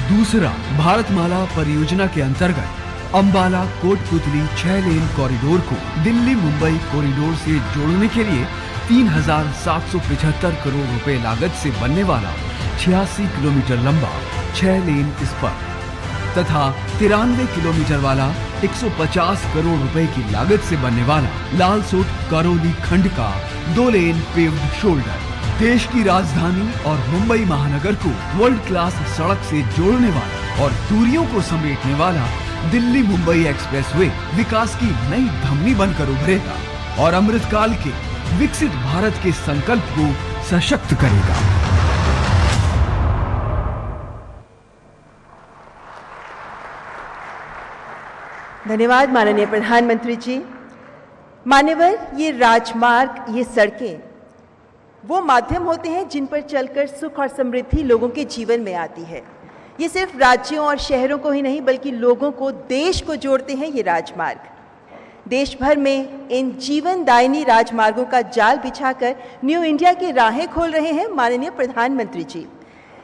दूसरा, भारतमाला परियोजना के अंतर्गत अंबाला कोटपुतली 6 लेन कॉरिडोर को दिल्ली मुंबई कॉरिडोर से जोड़ने के लिए 3,775 करोड़ रुपए लागत से बनने वाला 86 किलोमीटर लंबा 6 लेन स्पर तथा 93 किलोमीटर वाला 150 करोड़ रुपए की लागत से बनने वाला लालसोट करौली खंड का 2 लेन पेव्ड शोल्डर देश की राजधानी और मुंबई महानगर को वर्ल्ड क्लास सड़क से जोड़ने वाला और दूरियों को समेटने वाला दिल्ली मुंबई एक्सप्रेसवे विकास की नई धमनी बनकर उभरेगा और अमृतकाल के विकसित भारत के संकल्प को सशक्त करेगा। धन्यवाद माननीय प्रधानमंत्री जी। मान्यवर, ये राजमार्ग, ये सड़कें वो माध्यम होते हैं जिन पर चलकर सुख और समृद्धि लोगों के जीवन में आती है। ये सिर्फ राज्यों और शहरों को ही नहीं बल्कि लोगों को, देश को जोड़ते हैं ये राजमार्ग। देश भर में इन जीवनदायिनी राजमार्गों का जाल बिछाकर न्यू इंडिया की राहें खोल रहे हैं माननीय प्रधानमंत्री जी।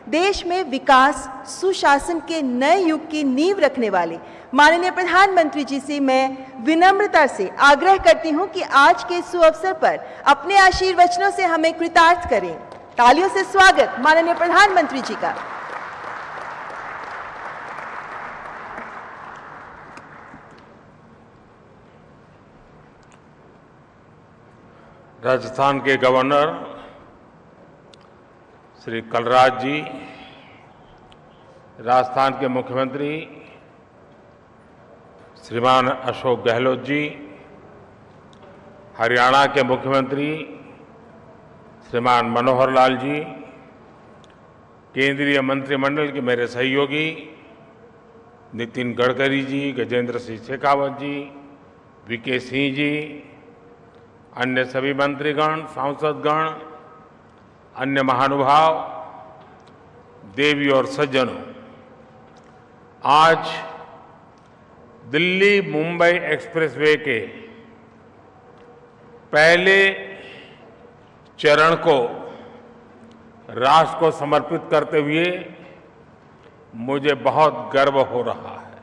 देश में विकास, सुशासन के नए युग की नींव रखने वाले माननीय प्रधानमंत्री जी से मैं विनम्रता से आग्रह करती हूं कि आज के सुअवसर पर अपने आशीर्वचनों से हमें कृतार्थ करें। तालियों से स्वागत माननीय प्रधानमंत्री जी का। राजस्थान के गवर्नर श्री कलराज जी, राजस्थान के मुख्यमंत्री श्रीमान अशोक गहलोत जी, हरियाणा के मुख्यमंत्री श्रीमान मनोहर लाल जी, केंद्रीय मंत्रिमंडल के मेरे सहयोगी नितिन गडकरी जी, गजेंद्र सिंह शेखावत जी, वीके सिंह जी, अन्य सभी मंत्रीगण, सांसदगण, अन्य महानुभाव, देवी और सज्जनों, आज दिल्ली मुंबई एक्सप्रेसवे के पहले चरण को राष्ट्र को समर्पित करते हुए मुझे बहुत गर्व हो रहा है।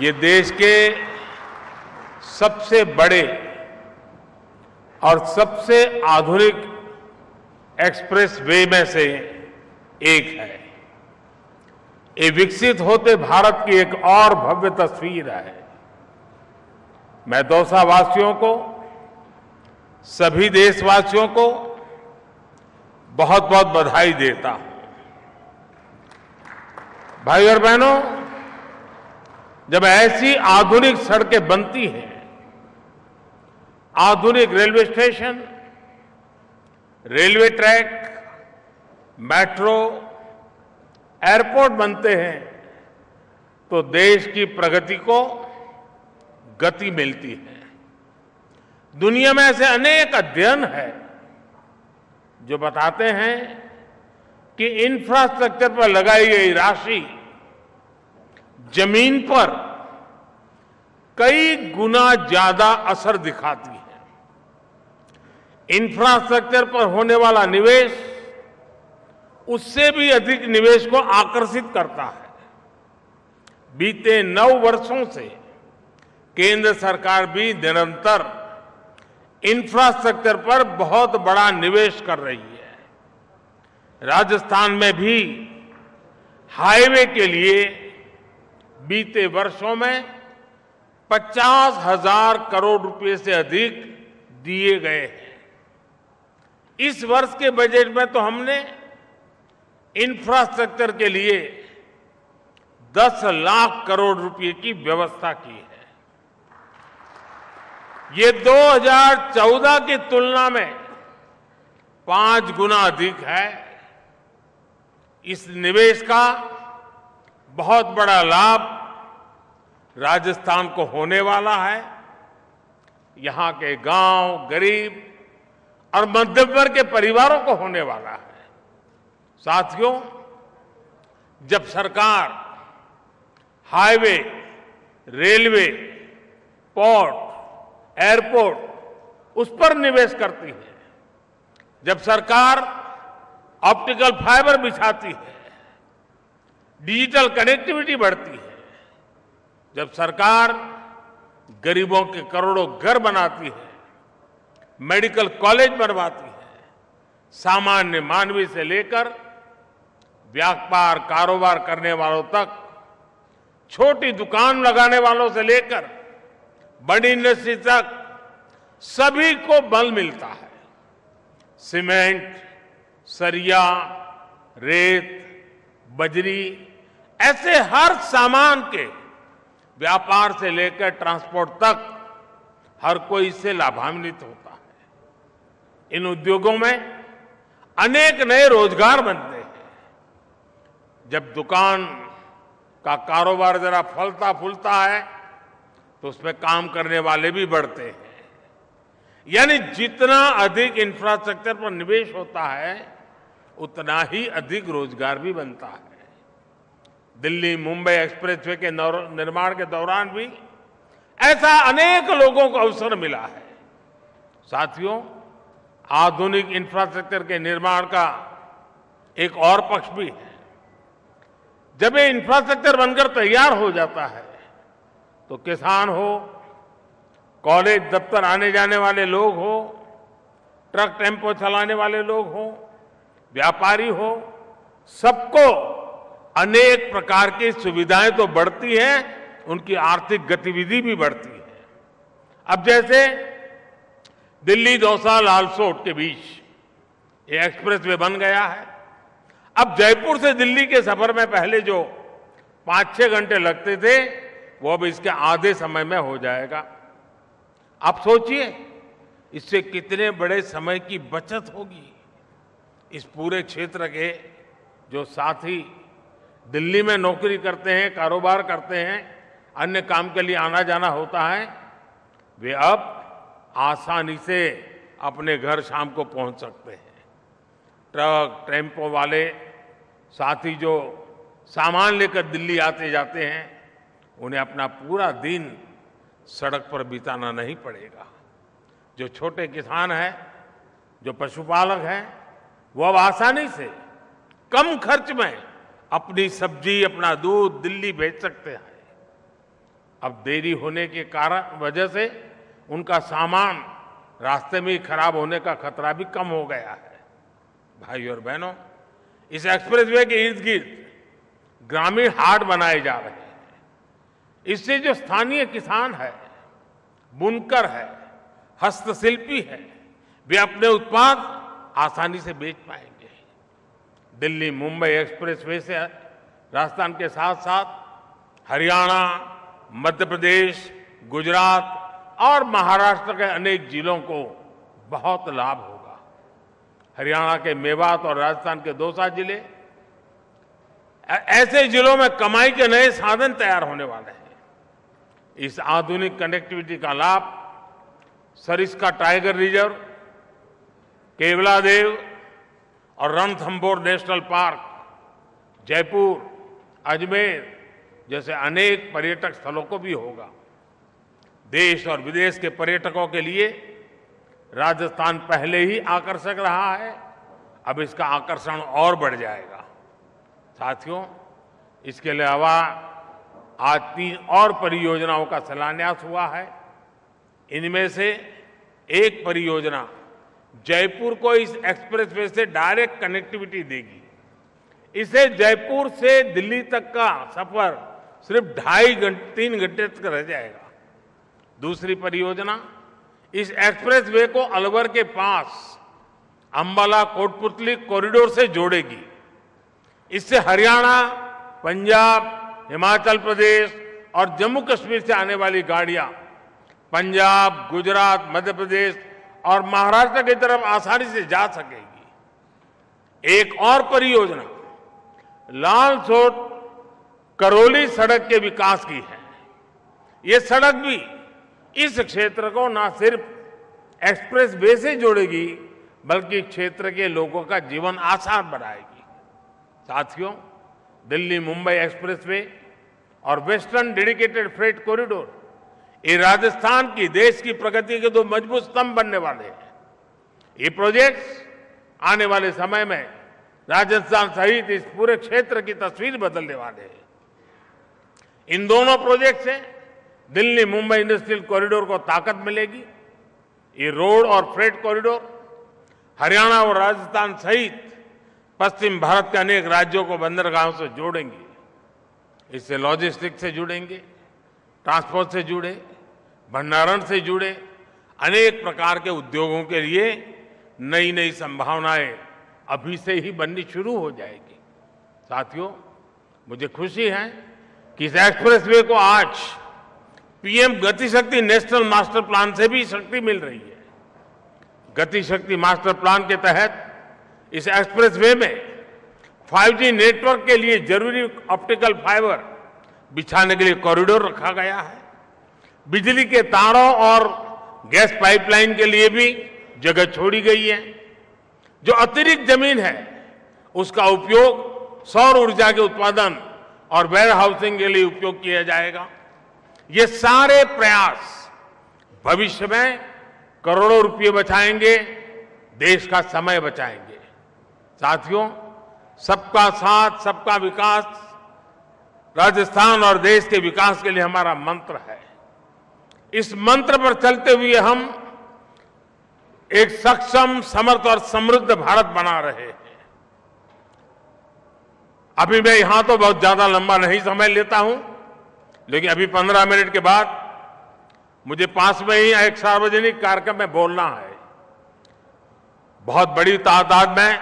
ये देश के सबसे बड़े और सबसे आधुनिक एक्सप्रेस वे में से एक है। ये विकसित होते भारत की एक और भव्य तस्वीर है। मैं दौसा वासियों को, सभी देशवासियों को बहुत बहुत बधाई देता हूं। भाई और बहनों, जब ऐसी आधुनिक सड़कें बनती हैं, आधुनिक railway station, railway track, metro, airport बनते हैं, तो देश की प्रगति को गति मिलती है। दुनिया में ऐसे अनेक अध्ययन हैं जो बताते हैं कि इंफ्रास्ट्रक्चर पर लगाई गई राशि जमीन पर कई गुना ज्यादा असर दिखाती है। इंफ्रास्ट्रक्चर पर होने वाला निवेश उससे भी अधिक निवेश को आकर्षित करता है। बीते 9 वर्षों से केंद्र सरकार भी निरंतर इंफ्रास्ट्रक्चर पर बहुत बड़ा निवेश कर रही है। राजस्थान में भी हाईवे के लिए बीते वर्षों में 50,000 करोड़ रुपए से अधिक दिए गए हैं। इस वर्ष के बजट में तो हमने इंफ्रास्ट्रक्चर के लिए 10 लाख करोड़ रुपए की व्यवस्था की है। ये 2014 की तुलना में 5 गुना अधिक है। इस निवेश का बहुत बड़ा लाभ राजस्थान को होने वाला है। यहां के गांव, गरीब और मध्यम वर्ग के परिवारों को होने वाला है। साथियों, जब सरकार हाईवे, रेलवे, पोर्ट, एयरपोर्ट उस पर निवेश करती है, जब सरकार ऑप्टिकल फाइबर बिछाती है, डिजिटल कनेक्टिविटी बढ़ती है, जब सरकार गरीबों के करोड़ों घर बनाती है, मेडिकल कॉलेज बनवाती है, सामान्य मानवी से लेकर व्यापार कारोबार करने वालों तक, छोटी दुकान लगाने वालों से लेकर बड़ी इंडस्ट्री तक सभी को बल मिलता है। सीमेंट, सरिया, रेत, बजरी ऐसे हर सामान के व्यापार से लेकर ट्रांसपोर्ट तक हर कोई इससे लाभान्वित होता है। इन उद्योगों में अनेक नए रोजगार बनते हैं। जब दुकान का कारोबार जरा फलता फूलता है तो उसमें काम करने वाले भी बढ़ते हैं। यानी जितना अधिक इंफ्रास्ट्रक्चर पर निवेश होता है उतना ही अधिक रोजगार भी बनता है। दिल्ली मुंबई एक्सप्रेसवे के निर्माण के दौरान भी ऐसा अनेक लोगों को अवसर मिला है। साथियों, आधुनिक इंफ्रास्ट्रक्चर के निर्माण का एक और पक्ष भी है। जब ये इंफ्रास्ट्रक्चर बनकर तैयार हो जाता है तो किसान हो, कॉलेज दफ्तर आने जाने वाले लोग हो, ट्रक टेम्पो चलाने वाले लोग हो, व्यापारी हो, सबको अनेक प्रकार की सुविधाएं तो बढ़ती हैं, उनकी आर्थिक गतिविधि भी बढ़ती है। अब जैसे दिल्ली दौसा लालसोट के बीच ये एक्सप्रेसवे बन गया है। अब जयपुर से दिल्ली के सफर में पहले जो 5-6 घंटे लगते थे वो अब इसके आधे समय में हो जाएगा। आप सोचिए इससे कितने बड़े समय की बचत होगी। इस पूरे क्षेत्र के जो साथी दिल्ली में नौकरी करते हैं, कारोबार करते हैं, अन्य काम के लिए आना जाना होता है, वे अब आसानी से अपने घर शाम को पहुंच सकते हैं। ट्रक टेम्पो वाले साथी जो सामान लेकर दिल्ली आते जाते हैं, उन्हें अपना पूरा दिन सड़क पर बिताना नहीं पड़ेगा। जो छोटे किसान हैं, जो पशुपालक हैं, वो अब आसानी से कम खर्च में अपनी सब्जी, अपना दूध दिल्ली भेज सकते हैं। अब देरी होने के कारण वजह से उनका सामान रास्ते में ही खराब होने का खतरा भी कम हो गया है। भाइयों और बहनों, इस एक्सप्रेसवे के इर्द गिर्द ग्रामीण हाट बनाए जा रहे हैं। इससे जो स्थानीय किसान है, बुनकर है, हस्तशिल्पी है, वे अपने उत्पाद आसानी से बेच पाएंगे। दिल्ली मुंबई एक्सप्रेसवे से राजस्थान के साथ साथ हरियाणा, मध्य प्रदेश, गुजरात और महाराष्ट्र के अनेक जिलों को बहुत लाभ होगा। हरियाणा के मेवात और राजस्थान के दौसा जिले ऐसे जिलों में कमाई के नए साधन तैयार होने वाले हैं। इस आधुनिक कनेक्टिविटी का लाभ सरिस्का टाइगर रिजर्व, केवलादेव और रणथंभौर नेशनल पार्क, जयपुर, अजमेर जैसे अनेक पर्यटक स्थलों को भी होगा। देश और विदेश के पर्यटकों के लिए राजस्थान पहले ही आकर्षक रहा है, अब इसका आकर्षण और बढ़ जाएगा। साथियों, इसके अलावा आज 3 और परियोजनाओं का शिलान्यास हुआ है। इनमें से एक परियोजना जयपुर को इस एक्सप्रेसवे से डायरेक्ट कनेक्टिविटी देगी। इसे जयपुर से दिल्ली तक का सफर सिर्फ 3 घंटे तक रह जाएगा। दूसरी परियोजना इस एक्सप्रेसवे को अलवर के पास अंबाला कोटपुतली कॉरिडोर से जोड़ेगी। इससे हरियाणा, पंजाब, हिमाचल प्रदेश और जम्मू कश्मीर से आने वाली गाड़ियां पंजाब, गुजरात, मध्य प्रदेश और महाराष्ट्र की तरफ आसानी से जा सकेगी। एक और परियोजना लालसोट करौली सड़क के विकास की है। ये सड़क भी इस क्षेत्र को न सिर्फ एक्सप्रेसवे से जोड़ेगी, बल्कि क्षेत्र के लोगों का जीवन आसान बनाएगी। साथियों, दिल्ली मुंबई एक्सप्रेसवे और वेस्टर्न डेडिकेटेड फ्रेट कॉरिडोर ये राजस्थान की देश की प्रगति के 2 मजबूत स्तंभ बनने वाले हैं। ये प्रोजेक्ट्स आने वाले समय में राजस्थान सहित इस पूरे क्षेत्र की तस्वीर बदलने वाले हैं। इन दोनों प्रोजेक्ट से दिल्ली मुंबई इंडस्ट्रियल कॉरिडोर को ताकत मिलेगी। ये रोड और फ्रेट कॉरिडोर हरियाणा और राजस्थान सहित पश्चिम भारत के अनेक राज्यों को बंदरगाहों से जोड़ेंगे। इससे लॉजिस्टिक्स से जुड़ेंगे, ट्रांसपोर्ट से जुड़े, भंडारण से जुड़े अनेक प्रकार के उद्योगों के लिए नई नई संभावनाएं अभी से ही बननी शुरू हो जाएगी। साथियों, मुझे खुशी है कि इस एक्सप्रेसवे को आज पीएम गति शक्ति नेशनल मास्टर प्लान से भी शक्ति मिल रही है। गति शक्ति मास्टर प्लान के तहत इस एक्सप्रेसवे में 5G नेटवर्क के लिए जरूरी ऑप्टिकल फाइबर बिछाने के लिए कॉरिडोर रखा गया है। बिजली के तारों और गैस पाइपलाइन के लिए भी जगह छोड़ी गई है। जो अतिरिक्त जमीन है उसका उपयोग सौर ऊर्जा के उत्पादन और वेयर हाउसिंग के लिए उपयोग किया जाएगा। ये सारे प्रयास भविष्य में करोड़ों रुपये बचाएंगे, देश का समय बचाएंगे। साथियों, सबका साथ सबका विकास राजस्थान और देश के विकास के लिए हमारा मंत्र है। इस मंत्र पर चलते हुए हम एक सक्षम, समर्थ और समृद्ध भारत बना रहे हैं। अभी मैं यहां तो बहुत ज्यादा लंबा नहीं समय लेता हूं, लेकिन अभी 15 मिनट के बाद मुझे पास में ही एक सार्वजनिक कार्यक्रम में बोलना है। बहुत बड़ी तादाद में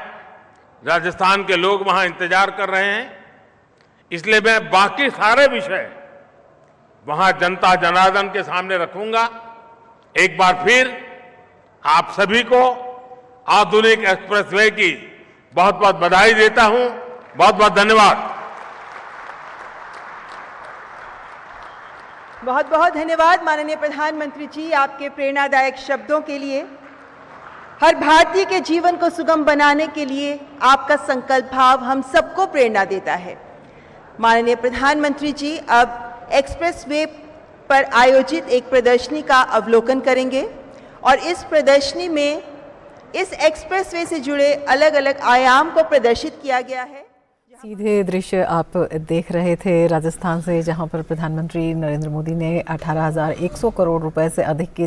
राजस्थान के लोग वहां इंतजार कर रहे हैं, इसलिए मैं बाकी सारे विषय वहां जनता जनार्दन के सामने रखूंगा। एक बार फिर आप सभी को आधुनिक एक्सप्रेसवे की बहुत बहुत बधाई देता हूं। बहुत बहुत धन्यवाद। बहुत बहुत धन्यवाद माननीय प्रधानमंत्री जी, आपके प्रेरणादायक शब्दों के लिए। हर भारतीय के जीवन को सुगम बनाने के लिए आपका संकल्प भाव हम सबको प्रेरणा देता है। माननीय प्रधानमंत्री जी अब एक्सप्रेसवे पर आयोजित एक प्रदर्शनी का अवलोकन करेंगे और इस प्रदर्शनी में इस एक्सप्रेसवे से जुड़े अलग अलग आयाम को प्रदर्शित किया गया है। सीधे दृश्य आप देख रहे थे राजस्थान से, जहां पर प्रधानमंत्री नरेंद्र मोदी ने 18,100 करोड़ रुपए से अधिक की